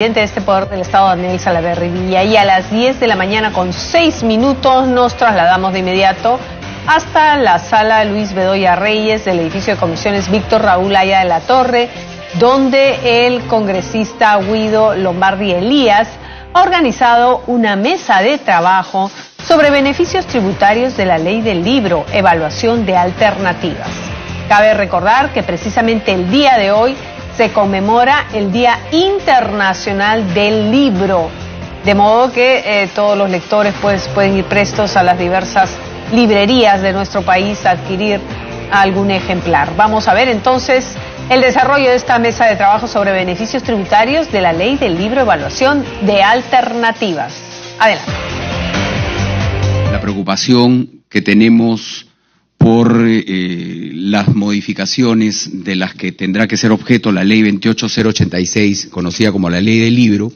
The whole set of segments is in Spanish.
Presidente de este poder del Estado, Daniel Salaverry Villa, y a las 10 de la mañana con 6 minutos nos trasladamos de inmediato hasta la sala Luis Bedoya Reyes del edificio de comisiones Víctor Raúl Haya de la Torre, donde el congresista Guido Lombardi Elías ha organizado una mesa de trabajo sobre beneficios tributarios de la ley del libro, evaluación de alternativas. Cabe recordar que precisamente el día de hoy se conmemora el Día Internacional del Libro, de modo que todos los lectores pueden ir prestos a las diversas librerías de nuestro país a adquirir algún ejemplar. Vamos a ver entonces el desarrollo de esta mesa de trabajo sobre beneficios tributarios de la ley del libro, evaluación de alternativas. Adelante. La preocupación que tenemos por las modificaciones de las que tendrá que ser objeto la ley 28086, conocida como la ley del libro,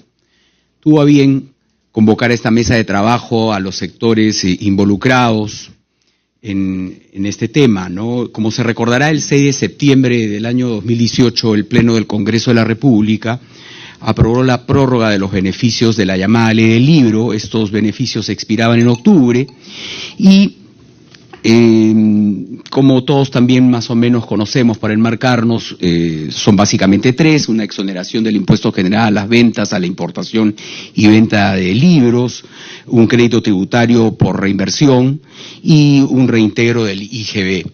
tuvo a bien convocar a esta mesa de trabajo a los sectores involucrados en este tema, ¿no? Como se recordará, el 6 de septiembre del año 2018, el Pleno del Congreso de la República aprobó la prórroga de los beneficios de la llamada ley del libro. Estos beneficios expiraban en octubre y como todos también más o menos conocemos, para enmarcarnos, son básicamente tres: una exoneración del impuesto general a las ventas, a la importación y venta de libros, un crédito tributario por reinversión y un reintegro del IGB.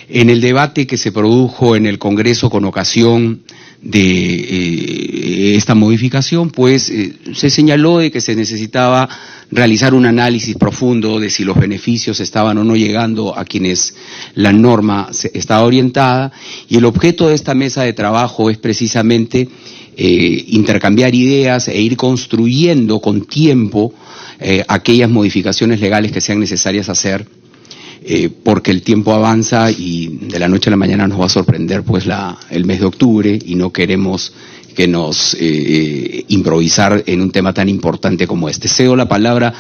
En el debate que se produjo en el Congreso con ocasión de esta modificación, pues se señaló de que se necesitaba realizar un análisis profundo de si los beneficios estaban o no llegando a quienes la norma estaba orientada, y el objeto de esta mesa de trabajo es precisamente intercambiar ideas e ir construyendo con tiempo aquellas modificaciones legales que sean necesarias hacer, porque el tiempo avanza y de la noche a la mañana nos va a sorprender pues el mes de octubre, y no queremos que nos improvisar en un tema tan importante como este. Cedo la palabra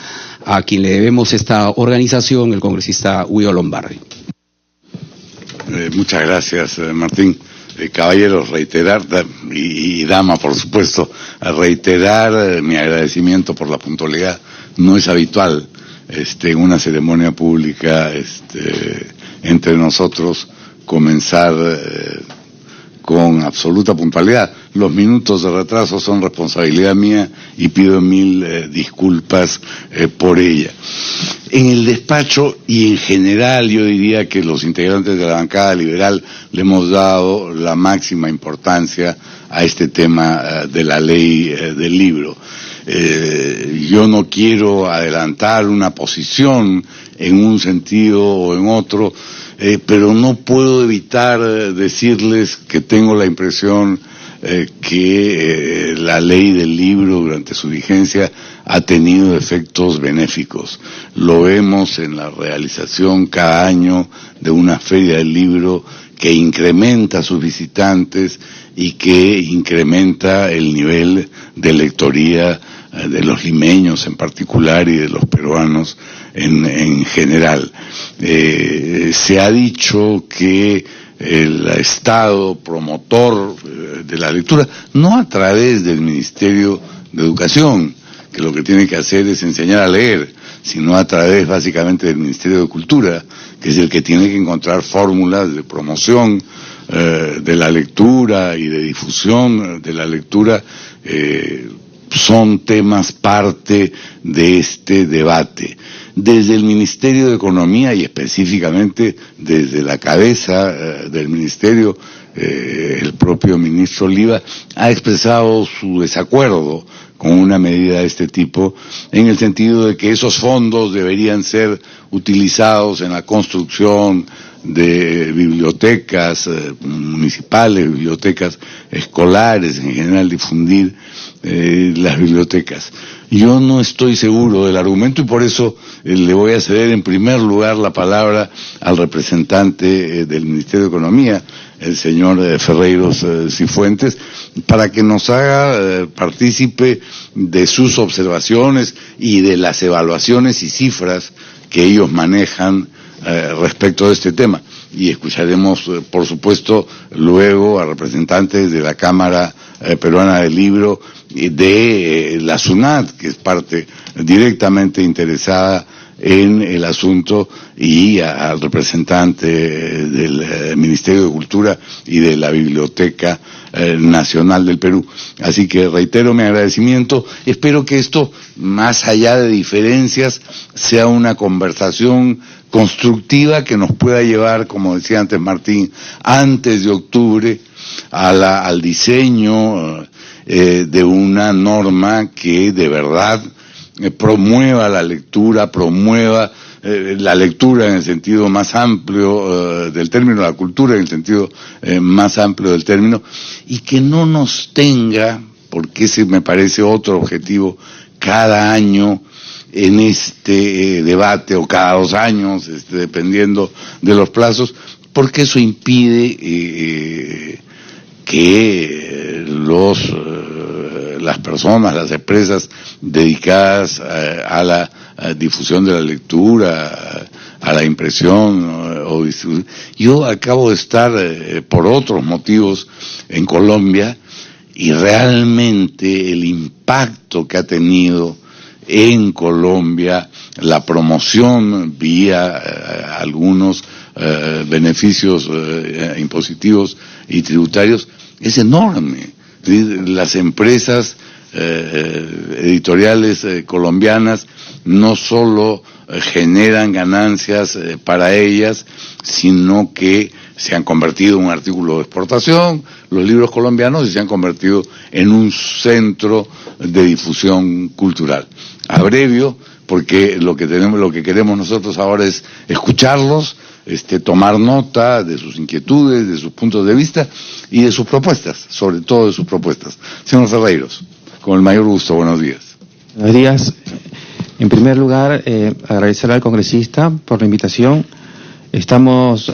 a quien le debemos esta organización, el congresista Guido Lombardi. Muchas gracias, Martín. Caballeros, reiterar, y dama por supuesto, reiterar mi agradecimiento por la puntualidad. No es habitual en una ceremonia pública entre nosotros comenzar con absoluta puntualidad. Los minutos de retraso son responsabilidad mía y pido mil disculpas por ella. En el despacho y en general yo diría que los integrantes de la bancada liberal le hemos dado la máxima importancia a este tema de la ley del libro. Yo no quiero adelantar una posición en un sentido o en otro, pero no puedo evitar decirles que tengo la impresión que la ley del libro durante su vigencia ha tenido efectos benéficos. Lo vemos en la realización cada año de una feria del libro que incrementa sus visitantes y que incrementa el nivel de lectoría de los limeños en particular y de los peruanos en general. Se ha dicho que el Estado promotor de la lectura, no a través del Ministerio de Educación, que lo que tiene que hacer es enseñar a leer, sino a través básicamente del Ministerio de Cultura, que es el que tiene que encontrar fórmulas de promoción de la lectura y de difusión de la lectura, son temas parte de este debate. Desde el Ministerio de Economía y específicamente desde la cabeza del Ministerio, el propio ministro Oliva ha expresado su desacuerdo con una medida de este tipo, en el sentido de que esos fondos deberían ser utilizados en la construcción de bibliotecas municipales, bibliotecas escolares, en general difundir las bibliotecas. Yo no estoy seguro del argumento y por eso le voy a ceder en primer lugar la palabra al representante del Ministerio de Economía, el señor Ferreiros Cifuentes, para que nos haga partícipe de sus observaciones y de las evaluaciones y cifras que ellos manejan respecto de este tema. Y escucharemos, por supuesto, luego a representantes de la Cámara Peruana del Libro, de la SUNAT, que es parte directamente interesada en el asunto, y al representante del Ministerio de Cultura y de la Biblioteca Nacional del Perú. Así que reitero mi agradecimiento. Espero que esto, más allá de diferencias, sea una conversación constructiva que nos pueda llevar, como decía antes Martín, antes de octubre al diseño de una norma que de verdad promueva la lectura, la lectura en el sentido más amplio del término, la cultura en el sentido más amplio del término, y que no nos tenga, porque ese me parece otro objetivo, cada año en este debate, o cada 2 años, dependiendo de los plazos, porque eso impide que las personas, las empresas dedicadas a la difusión de la lectura, a la impresión o distribución. Yo acabo de estar por otros motivos en Colombia, y realmente el impacto que ha tenido en Colombia la promoción vía algunos beneficios impositivos y tributarios es enorme. Las empresas editoriales colombianas no solo generan ganancias para ellas, sino que se han convertido en un artículo de exportación, los libros colombianos, y se han convertido en un centro de difusión cultural. Abrevio, porque lo que queremos nosotros ahora es escucharlos, tomar nota de sus inquietudes, de sus puntos de vista y de sus propuestas, sobre todo de sus propuestas. Señor Ferreiros, con el mayor gusto, buenos días. Buenos días. En primer lugar, agradecer al congresista por la invitación. Estamos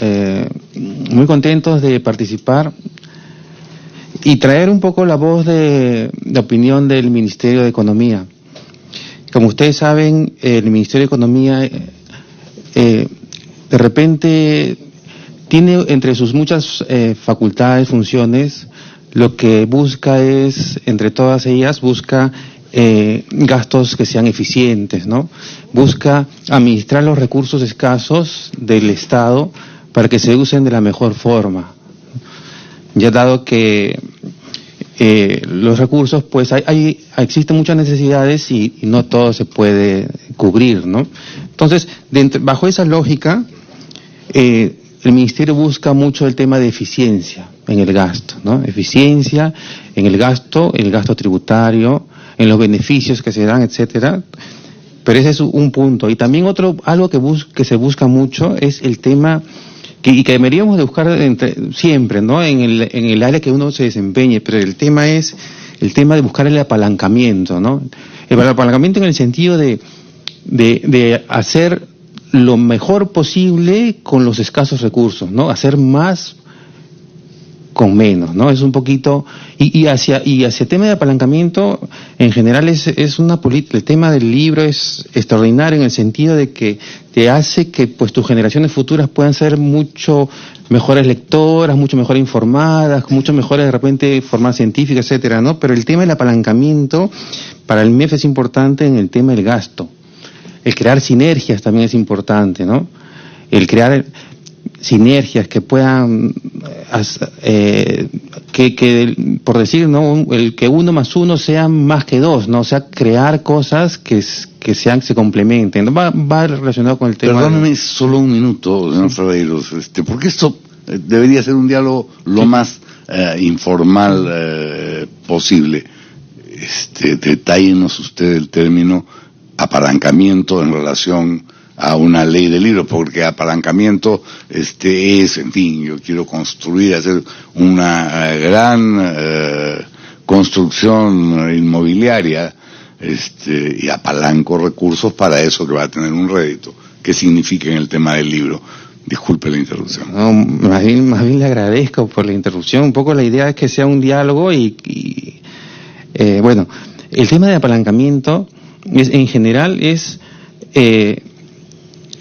muy contentos de participar y traer un poco la voz de opinión del Ministerio de Economía. Como ustedes saben, el Ministerio de Economía de repente tiene entre sus muchas facultades, funciones, lo que busca es, entre todas ellas, busca gastos que sean eficientes, ¿no? Busca administrar los recursos escasos del Estado para que se usen de la mejor forma. Ya dado que los recursos, pues existen muchas necesidades y no todo se puede cubrir, ¿no? Entonces, bajo esa lógica, el Ministerio busca mucho el tema de eficiencia en el gasto, ¿no? Eficiencia en el gasto tributario, en los beneficios que se dan, etcétera. Pero ese es un punto. Y también algo que se busca mucho es el tema que deberíamos de buscar siempre, ¿no? En el área que uno se desempeñe, pero el tema es el tema de buscar el apalancamiento, ¿no? El apalancamiento en el sentido de hacer lo mejor posible con los escasos recursos, ¿no? Hacer más con menos, ¿no? Es un poquito y hacia el tema de apalancamiento en general es una política. El tema del libro es extraordinario en el sentido de que te hace que pues tus generaciones futuras puedan ser mucho mejores lectoras, mucho mejor informadas, mucho mejores de repente formadas científicas, etcétera, ¿no? Pero el tema del apalancamiento para el MEF es importante en el tema del gasto. El crear sinergias también es importante, ¿no? El crear sinergias que puedan, por decir, ¿no? El que 1 más 1 sea más que 2, ¿no? O sea, crear cosas que se complementen, ¿no? Va relacionado con el tema. Perdóneme solo un minuto, señor Ferreiros, porque esto debería ser un diálogo lo más informal posible. Detállenos usted el término apalancamiento en relación a una ley del libro, porque apalancamiento es, en fin, yo quiero hacer una gran construcción inmobiliaria, y apalanco recursos para eso que va a tener un rédito. ¿Qué significa en el tema del libro? Disculpe la interrupción. No, más bien le agradezco por la interrupción. Un poco la idea es que sea un diálogo bueno, el tema de apalancamiento en general es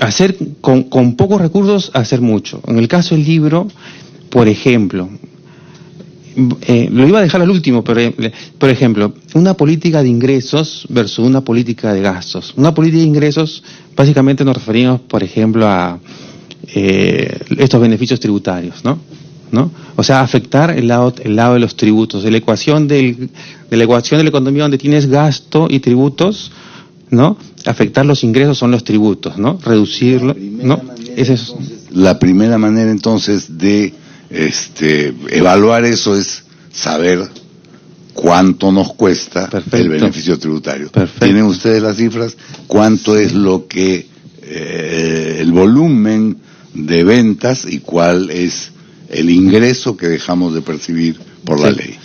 hacer con pocos recursos, hacer mucho. En el caso del libro, por ejemplo, lo iba a dejar al último, pero por ejemplo, una política de ingresos versus una política de gastos. Una política de ingresos, básicamente nos referimos, por ejemplo, a estos beneficios tributarios, ¿no? O sea, afectar el lado de los tributos, de la ecuación de la economía donde tienes gasto y tributos, ¿no? Afectar los ingresos son los tributos, ¿no? Reducirlo, ¿no? La primera manera entonces de evaluar eso es saber cuánto nos cuesta. Perfecto. El beneficio tributario. Perfecto. ¿Tienen ustedes las cifras? ¿Cuánto es lo que el volumen de ventas y cuál es el ingreso que dejamos de percibir por la ley?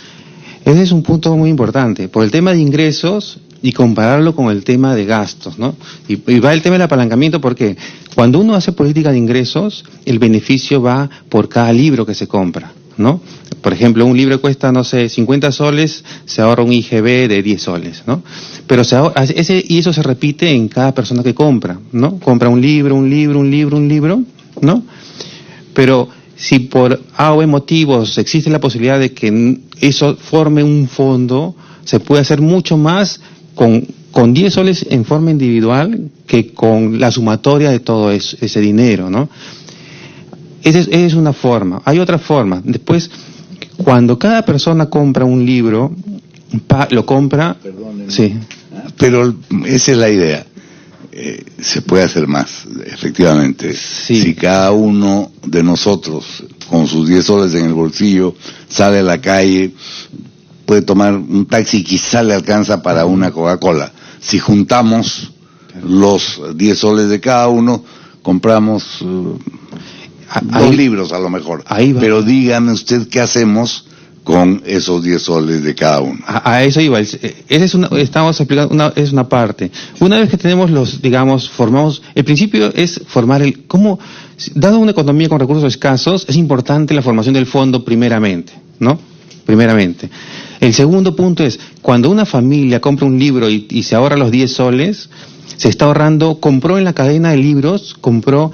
Ese es un punto muy importante, por el tema de ingresos y compararlo con el tema de gastos, ¿no? Y va el tema del apalancamiento, porque cuando uno hace política de ingresos, el beneficio va por cada libro que se compra, ¿no? Por ejemplo, un libro cuesta, no sé, 50 soles, se ahorra un IGB de 10 soles, ¿no? Pero y eso se repite en cada persona que compra, ¿no? Compra un libro, ¿no? Pero si por A o B motivos existe la posibilidad de que eso forme un fondo, se puede hacer mucho más con 10 soles en forma individual que con la sumatoria de todo ese dinero, ¿no? Esa es una forma. Hay otra forma. Después, cuando cada persona compra un libro, lo compra... Perdónenme. Sí. Pero esa es la idea. Se puede hacer más, efectivamente. Sí. Si cada uno de nosotros, con sus 10 soles en el bolsillo, sale a la calle, puede tomar un taxi y quizá le alcanza para una Coca-Cola. Si juntamos los 10 soles de cada uno, compramos 2 libros a lo mejor. Pero dígame usted qué hacemos con esos 10 soles de cada uno. A eso iba. Estamos explicando, es una parte. Una vez que tenemos formamos, el principio es formar dado una economía con recursos escasos, es importante la formación del fondo primeramente, ¿no? Primeramente. El segundo punto es, cuando una familia compra un libro y se ahorra los 10 soles, se está ahorrando, compró en la cadena de libros, compró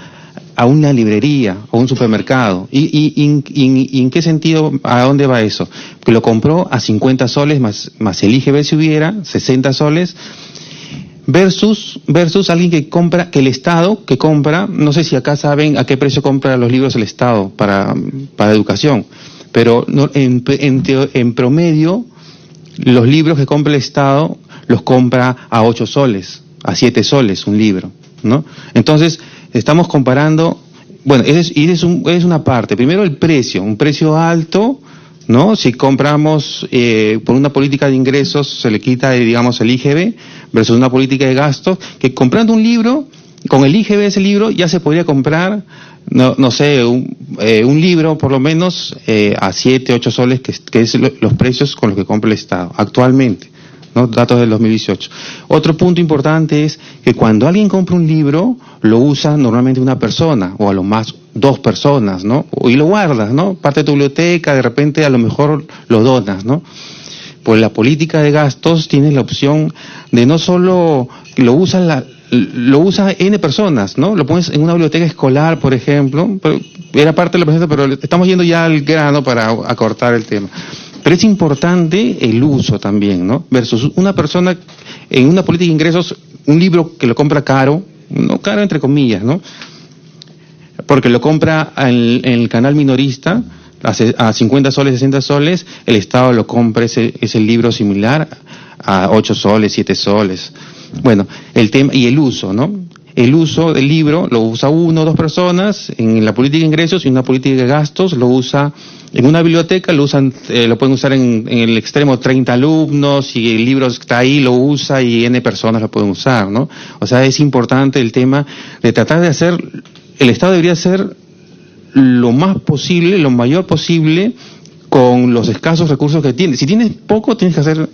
a una librería o un supermercado. ¿Y en qué sentido, a dónde va eso? Que lo compró a 50 soles más el IGB si hubiera, 60 soles, versus alguien que el Estado que compra, no sé si acá saben a qué precio compra los libros el Estado para educación, pero en promedio los libros que compra el Estado los compra a 8 soles, a 7 soles un libro, ¿no? Entonces, estamos comparando, bueno, es una parte. Primero el precio, un precio alto, ¿no? Si compramos por una política de ingresos, se le quita, digamos, el IGB, versus una política de gastos, que comprando un libro, con el IGB de ese libro ya se podría comprar, no sé, un libro por lo menos a 7, 8 soles, que es los precios con los que compra el Estado actualmente, ¿no? Datos del 2018. Otro punto importante es que cuando alguien compra un libro, lo usa normalmente una persona, o a lo más 2 personas, ¿no? Y lo guardas, ¿no? Parte de tu biblioteca, de repente a lo mejor lo donas, ¿no? Pues la política de gastos tiene la opción de no solo lo usa N personas, ¿no? Lo pones en una biblioteca escolar, por ejemplo, era parte de la presentación, pero estamos yendo ya al grano para acortar el tema. Pero es importante el uso también, ¿no? Versus una persona en una política de ingresos, un libro que lo compra caro, no caro entre comillas, ¿no? Porque lo compra en el canal minorista a 50 soles, 60 soles, el Estado lo compra ese libro similar a 8 soles, 7 soles. Bueno, el tema y el uso, ¿no? El uso del libro lo usa 1 o 2 personas en la política de ingresos, y en una política de gastos lo usa en una biblioteca, lo pueden usar en el extremo 30 alumnos, y el libro está ahí, lo usa, y N personas lo pueden usar, ¿no? O sea, es importante el tema de tratar de el Estado debería hacer lo más posible, lo mayor posible, con los escasos recursos que tiene. Si tienes poco, tienes que ser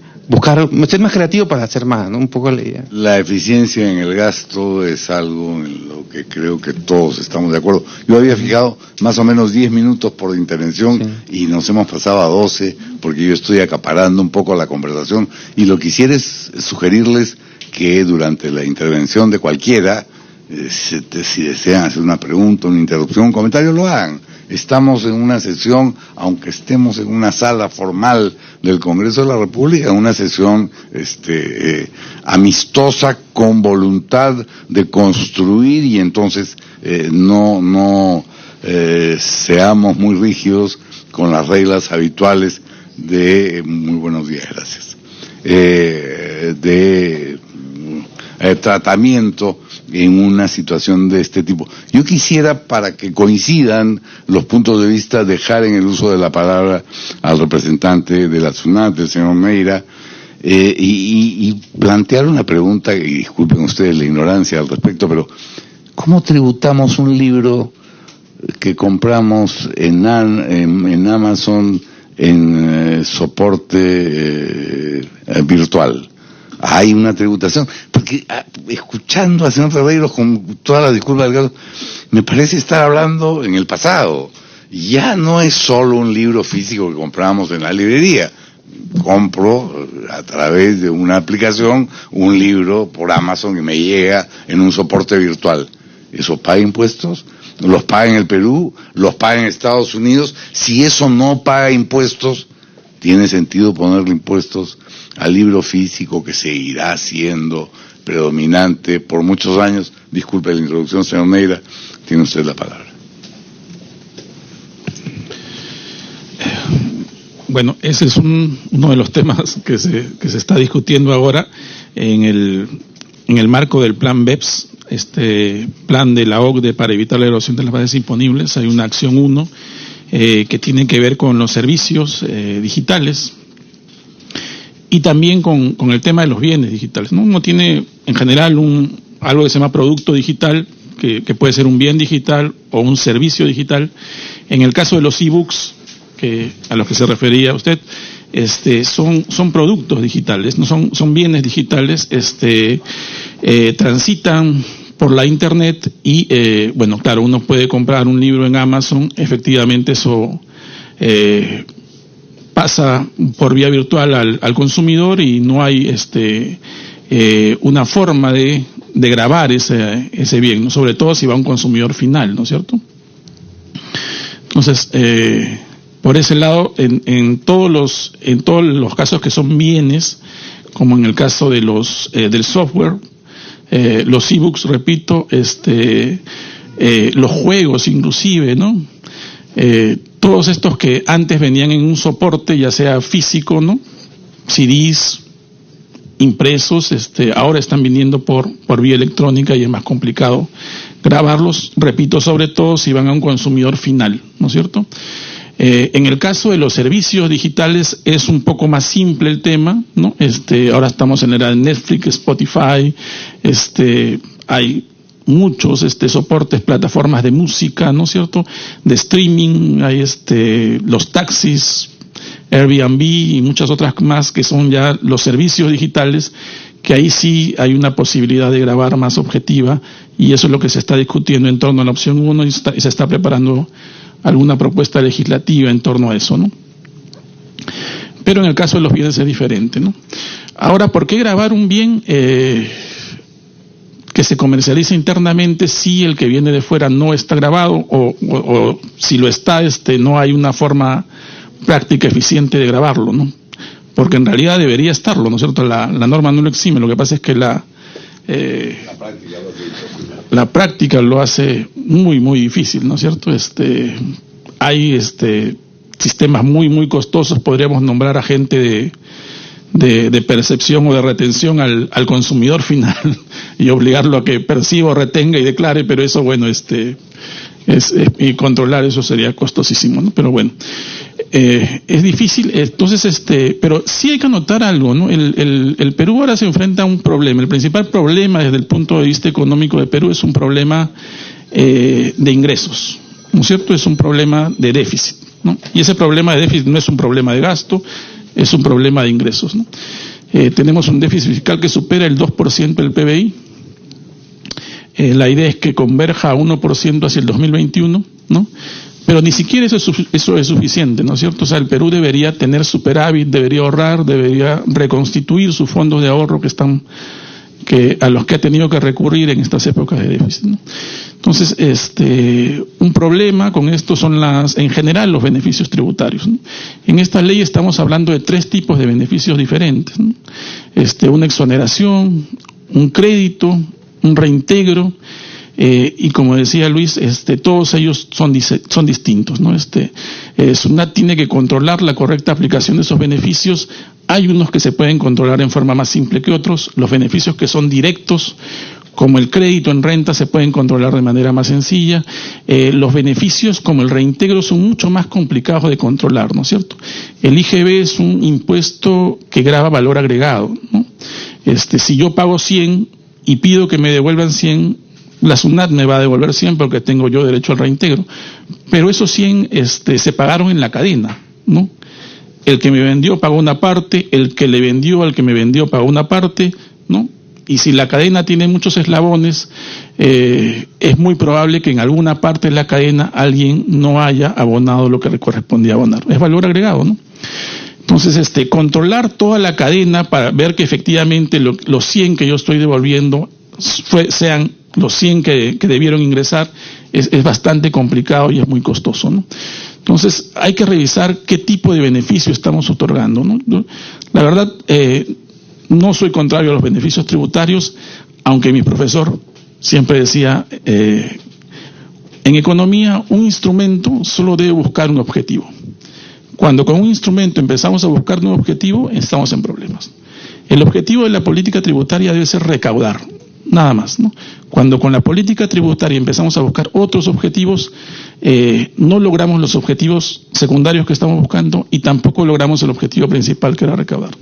más creativo para hacer más, ¿no? Un poco la idea. La eficiencia en el gasto es algo en lo que creo que todos estamos de acuerdo. Yo había fijado más o menos 10 minutos por intervención, sí, y nos hemos pasado a 12, porque yo estoy acaparando un poco la conversación, y lo que quisiera es sugerirles que durante la intervención de cualquiera Si desean hacer una pregunta, una interrupción, un comentario, lo hagan. Estamos en una sesión, aunque estemos en una sala formal del Congreso de la República, en una sesión amistosa, con voluntad de construir, y entonces no seamos muy rígidos con las reglas habituales de muy buenos días, gracias, de tratamiento en una situación de este tipo. Yo quisiera, para que coincidan los puntos de vista, dejar en el uso de la palabra al representante de la SUNAT, el señor Meira, y plantear una pregunta, y disculpen ustedes la ignorancia al respecto, pero ¿cómo tributamos un libro que compramos en Amazon en soporte virtual? Hay una tributación, porque escuchando a señor Ferreiros, con toda la disculpa del caso, me parece estar hablando en el pasado. Ya no es solo un libro físico que compramos en la librería. Compro a través de una aplicación un libro por Amazon y me llega en un soporte virtual. ¿Eso paga impuestos? ¿Los paga en el Perú? ¿Los paga en Estados Unidos? Si eso no paga impuestos, ¿tiene sentido ponerle impuestos al libro físico, que seguirá siendo predominante por muchos años? Disculpe la introducción, señor Meira, tiene usted la palabra. Bueno, ese es uno de los temas que se está discutiendo ahora en el marco del plan BEPS, plan de la OCDE para evitar la erosión de las bases imponibles. Hay una acción 1 que tiene que ver con los servicios digitales, y también con el tema de los bienes digitales, ¿no? Uno tiene en general algo que se llama producto digital, que puede ser un bien digital o un servicio digital. En el caso de los e-books, a los que se refería usted, son productos digitales, no son bienes digitales, transitan por la internet y, bueno, claro, uno puede comprar un libro en Amazon, efectivamente eso pasa por vía virtual al consumidor, y no hay una forma de grabar ese bien, ¿no? Sobre todo si va a un consumidor final, ¿no es cierto? Entonces, por ese lado, en todos los casos que son bienes, como en el caso de del software, los ebooks, repito, los juegos inclusive, ¿no? Todos estos que antes venían en un soporte, ya sea físico, ¿no? CDs impresos, ahora están viniendo por vía electrónica, y es más complicado grabarlos, repito, sobre todo si van a un consumidor final, ¿no es cierto? En el caso de los servicios digitales es un poco más simple el tema, ¿no? Ahora estamos en la era de Netflix, Spotify, hay muchos soportes, plataformas de música, ¿no es cierto?, de streaming, hay los taxis, Airbnb y muchas otras más, que son ya los servicios digitales, que ahí sí hay una posibilidad de grabar más objetiva, y eso es lo que se está discutiendo en torno a la opción 1, y se está preparando alguna propuesta legislativa en torno a eso, ¿no? Pero en el caso de los bienes es diferente, ¿no? Ahora, ¿por qué grabar un bien que se comercializa internamente si el que viene de fuera no está grabado, o si lo está, no hay una forma práctica eficiente de grabarlo, ¿no? Porque en realidad debería estarlo, ¿no es cierto? La norma no lo exime, lo que pasa es que la práctica lo hace muy, muy difícil, ¿no es cierto? Hay sistemas muy, muy costosos, podríamos nombrar a gente de percepción o de retención al consumidor final y obligarlo a que perciba o retenga y declare, pero eso, bueno, y controlar eso sería costosísimo, ¿no? Pero bueno, es difícil. Entonces, pero sí hay que anotar algo, ¿no? El Perú ahora se enfrenta a un problema. El principal problema desde el punto de vista económico de Perú es un problema de ingresos, ¿no es cierto? Es un problema de déficit, ¿no? Y ese problema de déficit no es un problema de gasto, es un problema de ingresos, ¿no? Tenemos un déficit fiscal que supera el 2% del PBI. La idea es que converja a 1% hacia el 2021, ¿no? Pero ni siquiera eso es suficiente, ¿no es cierto? O sea, el Perú debería tener superávit, debería ahorrar, debería reconstituir sus fondos de ahorro que a los que ha tenido que recurrir en estas épocas de déficit, ¿no? Entonces, un problema con esto son en general los beneficios tributarios, ¿no? En esta ley estamos hablando de 3 tipos de beneficios diferentes, ¿no? Una exoneración, un crédito, un reintegro, y como decía Luis, todos ellos son distintos, ¿no? SUNAT tiene que controlar la correcta aplicación de esos beneficios. Hay unos que se pueden controlar en forma más simple que otros. Los beneficios que son directos, como el crédito en renta, se pueden controlar de manera más sencilla. Los beneficios como el reintegro son mucho más complicados de controlar, ¿no es cierto? El IGB es un impuesto que grava valor agregado, ¿no? Si yo pago 100 y pido que me devuelvan 100, la SUNAT me va a devolver 100 porque tengo yo derecho al reintegro. Pero esos 100 se pagaron en la cadena, ¿no? El que me vendió pagó una parte, el que le vendió al que me vendió pagó una parte, ¿no? Y si la cadena tiene muchos eslabones, es muy probable que en alguna parte de la cadena alguien no haya abonado lo que le correspondía abonar. Es valor agregado, ¿no? Entonces, controlar toda la cadena para ver que efectivamente los 100 que yo estoy devolviendo sean los 100 que debieron ingresar, es bastante complicado y es muy costoso, ¿no? Entonces, hay que revisar qué tipo de beneficio estamos otorgando, ¿no? La verdad, no soy contrario a los beneficios tributarios, aunque mi profesor siempre decía, en economía un instrumento solo debe buscar un objetivo. Cuando con un instrumento empezamos a buscar un objetivo, estamos en problemas. El objetivo de la política tributaria debe ser recaudar, nada más, ¿no? Cuando con la política tributaria empezamos a buscar otros objetivos, no logramos los objetivos secundarios que estamos buscando y tampoco logramos el objetivo principal, que era recaudar.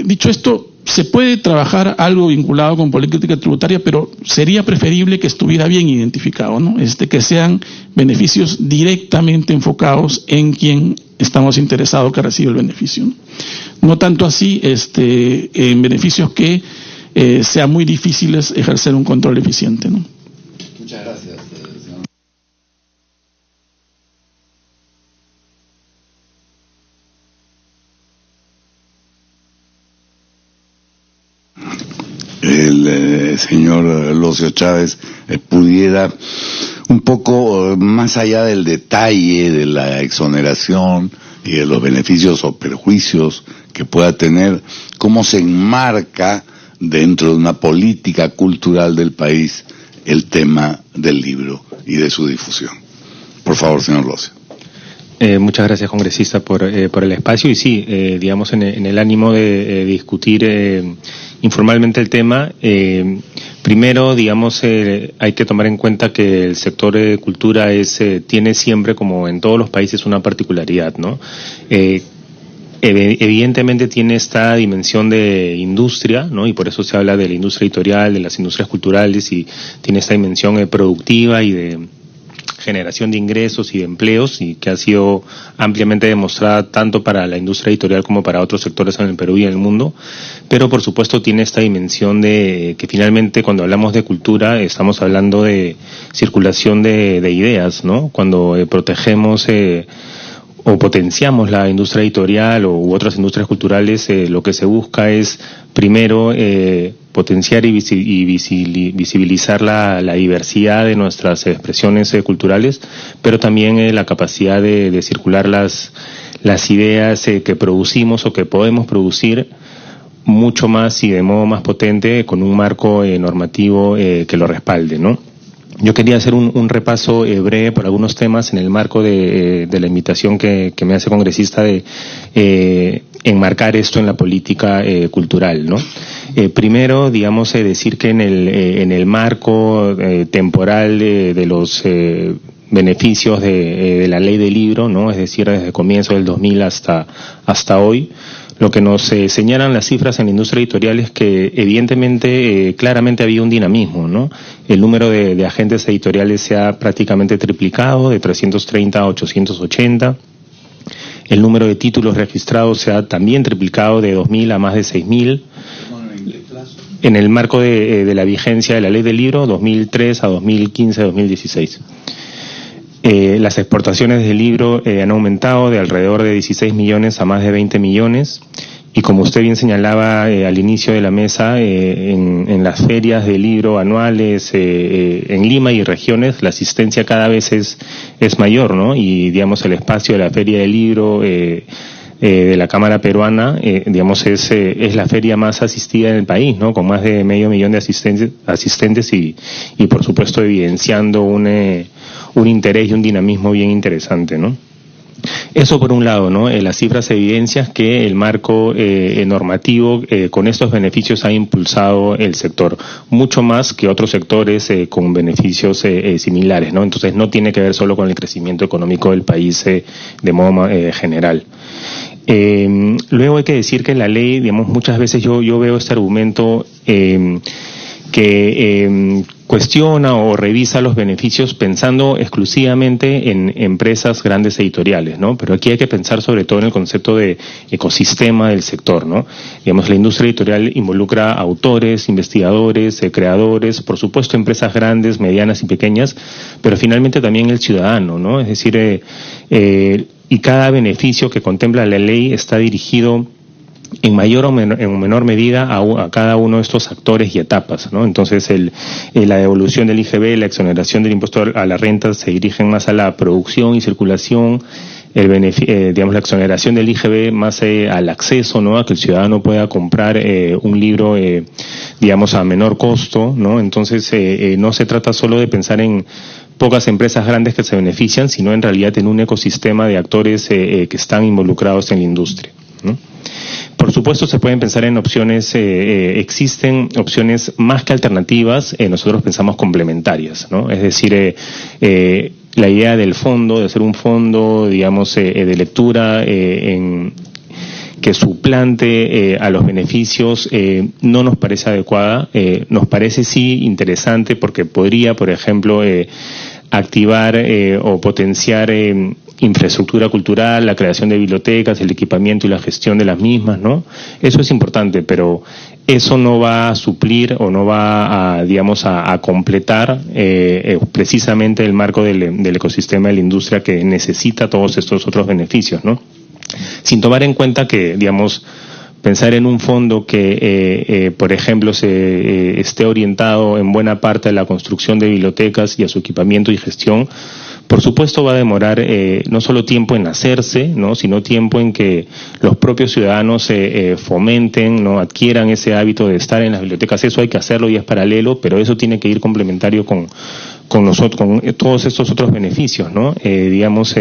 Dicho esto, se puede trabajar algo vinculado con política tributaria, pero sería preferible que estuviera bien identificado, ¿no? Que sean beneficios directamente enfocados en quien estamos interesados que recibe el beneficio, ¿no? No tanto así en beneficios que sean muy difíciles ejercer un control eficiente, ¿no? Muchas gracias, señor. El señor Locio Chávez pudiera un poco más allá del detalle de la exoneración y de los beneficios o perjuicios que pueda tener, cómo se enmarca dentro de una política cultural del país el tema del libro y de su difusión. Por favor, señor Locio. Muchas gracias, congresista, por el espacio. Y sí, digamos, en el ánimo de discutir informalmente el tema, primero, digamos, hay que tomar en cuenta que el sector de cultura tiene siempre, como en todos los países, una particularidad, ¿no? Evidentemente tiene esta dimensión de industria, ¿no? Y por eso se habla de la industria editorial, de las industrias culturales, y tiene esta dimensión productiva y de generación de ingresos y de empleos, y que ha sido ampliamente demostrada tanto para la industria editorial como para otros sectores en el Perú y en el mundo. Pero por supuesto tiene esta dimensión de que finalmente, cuando hablamos de cultura, estamos hablando de circulación de ideas, ¿no? Cuando protegemos o potenciamos la industria editorial u otras industrias culturales, lo que se busca es primero potenciar y visibilizar la diversidad de nuestras expresiones culturales, pero también la capacidad de circular las ideas que producimos o que podemos producir mucho más y de modo más potente, con un marco normativo que lo respalde, ¿no? Yo quería hacer un repaso breve por algunos temas en el marco de la invitación que me hace congresista de enmarcar esto en la política cultural, ¿no? Primero, digamos, decir que en el marco temporal de los beneficios de la ley del libro, ¿no? Es decir, desde el comienzo del 2000 hasta hoy, lo que nos señalan las cifras en la industria editorial es que evidentemente, claramente había un dinamismo, ¿no? El número de agentes editoriales se ha prácticamente triplicado, de 330 a 880. El número de títulos registrados se ha también triplicado, de 2.000 a más de 6.000. En el marco de la vigencia de la ley del libro, 2003 a 2015, 2016. Las exportaciones del libro han aumentado de alrededor de 16 millones a más de 20 millones, Y como usted bien señalaba al inicio de la mesa, en las ferias de libro anuales en Lima y regiones, la asistencia cada vez es mayor, ¿no? Y digamos el espacio de la feria del libro de la Cámara Peruana, digamos es la feria más asistida en el país, ¿no? Con más de 500,000 de asistentes y por supuesto evidenciando un interés y un dinamismo bien interesante, ¿no? Eso por un lado, ¿no? Las cifras evidencian que el marco normativo con estos beneficios ha impulsado el sector, mucho más que otros sectores con beneficios similares, ¿no? Entonces no tiene que ver solo con el crecimiento económico del país de modo general. Luego hay que decir que la ley, digamos, muchas veces yo veo este argumento que cuestiona o revisa los beneficios pensando exclusivamente en empresas grandes editoriales, ¿no? Pero aquí hay que pensar sobre todo en el concepto de ecosistema del sector, ¿no? Digamos, la industria editorial involucra autores, investigadores, creadores, por supuesto empresas grandes, medianas y pequeñas, pero finalmente también el ciudadano, ¿no? Es decir, y cada beneficio que contempla la ley está dirigido en mayor o en menor medida a cada uno de estos actores y etapas, ¿no? Entonces la devolución del IGB, la exoneración del impuesto a la renta se dirigen más a la producción y circulación, digamos la exoneración del IGB más al acceso, ¿no? A que el ciudadano pueda comprar un libro digamos a menor costo, ¿no? Entonces no se trata solo de pensar en pocas empresas grandes que se benefician, sino en realidad en un ecosistema de actores que están involucrados en la industria, ¿no? Por supuesto se pueden pensar en opciones, existen opciones más que alternativas, nosotros pensamos complementarias, ¿no? Es decir, la idea del fondo, de hacer un fondo, digamos, de lectura que suplante a los beneficios, no nos parece adecuada, nos parece sí interesante porque podría, por ejemplo, activar o potenciar infraestructura cultural, la creación de bibliotecas, el equipamiento y la gestión de las mismas, ¿no? Eso es importante, pero eso no va a suplir o no va a, digamos, a completar precisamente el marco del ecosistema de la industria que necesita todos estos otros beneficios, ¿no? Sin tomar en cuenta que, digamos, pensar en un fondo que, por ejemplo, esté orientado en buena parte a la construcción de bibliotecas y a su equipamiento y gestión, por supuesto va a demorar no solo tiempo en hacerse, ¿no? Sino tiempo en que los propios ciudadanos fomenten, ¿no? Adquieran ese hábito de estar en las bibliotecas. Eso hay que hacerlo y es paralelo, pero eso tiene que ir complementario con nosotros, con todos estos otros beneficios, ¿no? Digamos,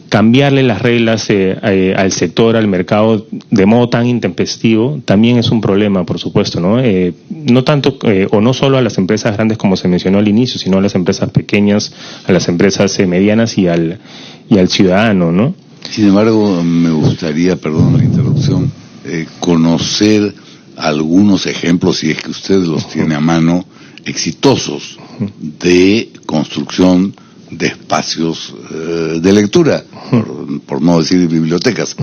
cambiarle las reglas al sector, al mercado de modo tan intempestivo también es un problema, por supuesto, ¿no? No tanto o no solo a las empresas grandes como se mencionó al inicio, sino a las empresas pequeñas, a las empresas medianas y al ciudadano, ¿no? Sin embargo, me gustaría, perdón la interrupción, conocer algunos ejemplos, si es que usted los tiene a mano, exitosos de construcción de espacios de lectura, por no decir bibliotecas.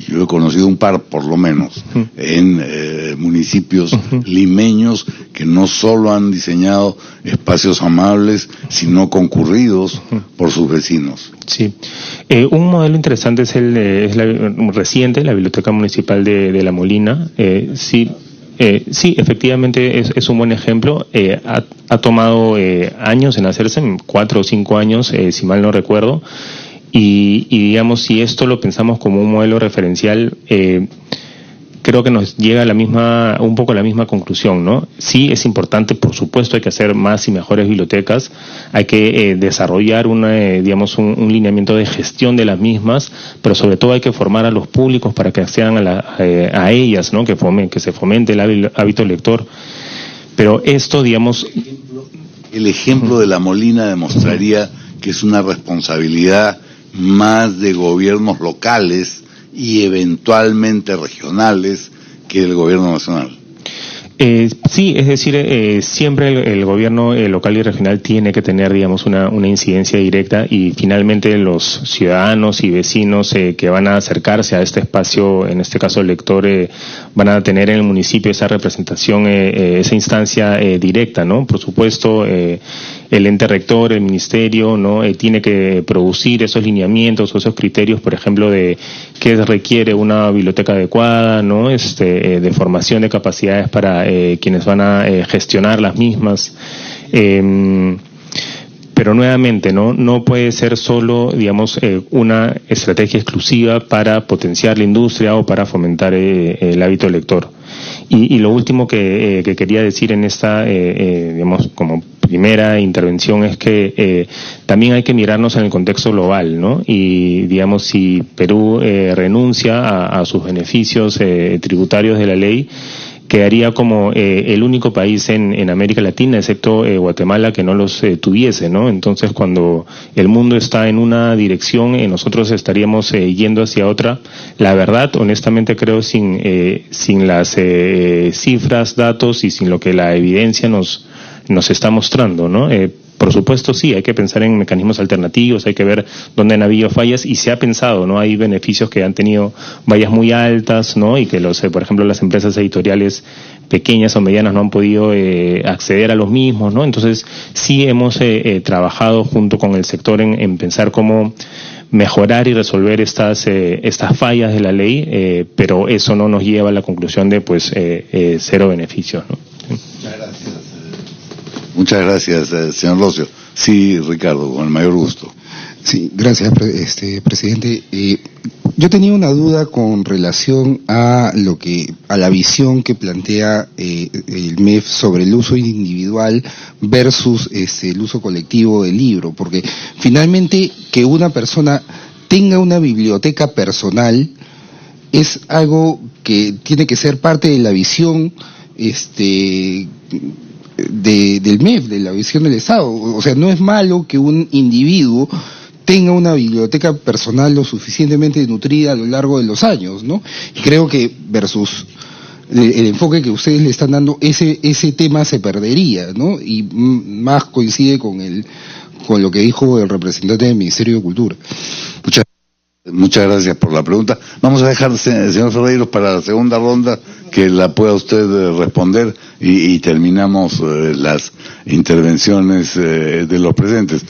Yo he conocido un par, por lo menos, en municipios limeños que no solo han diseñado espacios amables, sino concurridos por sus vecinos. Sí. Un modelo interesante es reciente, la Biblioteca Municipal de La Molina. Sí, efectivamente es un buen ejemplo. Ha tomado años en hacerse, 4 o 5 años, si mal no recuerdo. Y digamos, si esto lo pensamos como un modelo referencial, creo que nos llega a un poco a la misma conclusión, ¿no? Sí, es importante, por supuesto, hay que hacer más y mejores bibliotecas, hay que desarrollar un lineamiento de gestión de las mismas, pero sobre todo hay que formar a los públicos para que accedan a ellas, ¿no? Que se fomente el hábito lector. Pero esto, digamos... El ejemplo de La Molina demostraría que es una responsabilidad más de gobiernos locales y eventualmente regionales que el gobierno nacional. Sí, es decir, siempre el gobierno local y regional tiene que tener, digamos, una incidencia directa, y finalmente los ciudadanos y vecinos que van a acercarse a este espacio, en este caso el lector, van a tener en el municipio esa representación, esa instancia directa, ¿no? Por supuesto, el ente rector, el ministerio, ¿no? Tiene que producir esos lineamientos o esos criterios, por ejemplo, de qué requiere una biblioteca adecuada, ¿no? De formación de capacidades para quienes van a gestionar las mismas. Pero nuevamente, no puede ser solo, digamos, una estrategia exclusiva para potenciar la industria o para fomentar el hábito lector. Y lo último que quería decir en esta, digamos, como primera intervención, es que también hay que mirarnos en el contexto global, ¿no? Y, digamos, si Perú renuncia a sus beneficios tributarios de la ley, quedaría como el único país en América Latina, excepto Guatemala, que no los tuviese, ¿no? Entonces, cuando el mundo está en una dirección, nosotros estaríamos yendo hacia otra. La verdad, honestamente, creo sin las cifras, datos y sin lo que la evidencia nos está mostrando, ¿no? Por supuesto, sí, hay que pensar en mecanismos alternativos, hay que ver dónde han habido fallas, y se ha pensado, ¿no? Hay beneficios que han tenido vallas muy altas, ¿no? Y que por ejemplo, las empresas editoriales pequeñas o medianas no han podido acceder a los mismos, ¿no? Entonces, sí hemos trabajado junto con el sector en pensar cómo mejorar y resolver estas fallas de la ley, pero eso no nos lleva a la conclusión de, cero beneficios, ¿no? Sí. Muchas gracias. Muchas gracias, señor Locio. Sí, Ricardo, con el mayor gusto. Sí, gracias, presidente. Yo tenía una duda con relación a la visión que plantea el MEF sobre el uso individual versus el uso colectivo del libro, porque finalmente que una persona tenga una biblioteca personal es algo que tiene que ser parte de la visión del MEF, de la visión del Estado. O sea, no es malo que un individuo tenga una biblioteca personal lo suficientemente nutrida a lo largo de los años, ¿no? Y creo que versus el enfoque que ustedes le están dando, ese tema se perdería, ¿no? Y más coincide con lo que dijo el representante del Ministerio de Cultura. Muchas gracias por la pregunta. Vamos a dejar, señor Ferreiros, para la segunda ronda, que la pueda usted responder, y terminamos las intervenciones de los presentes.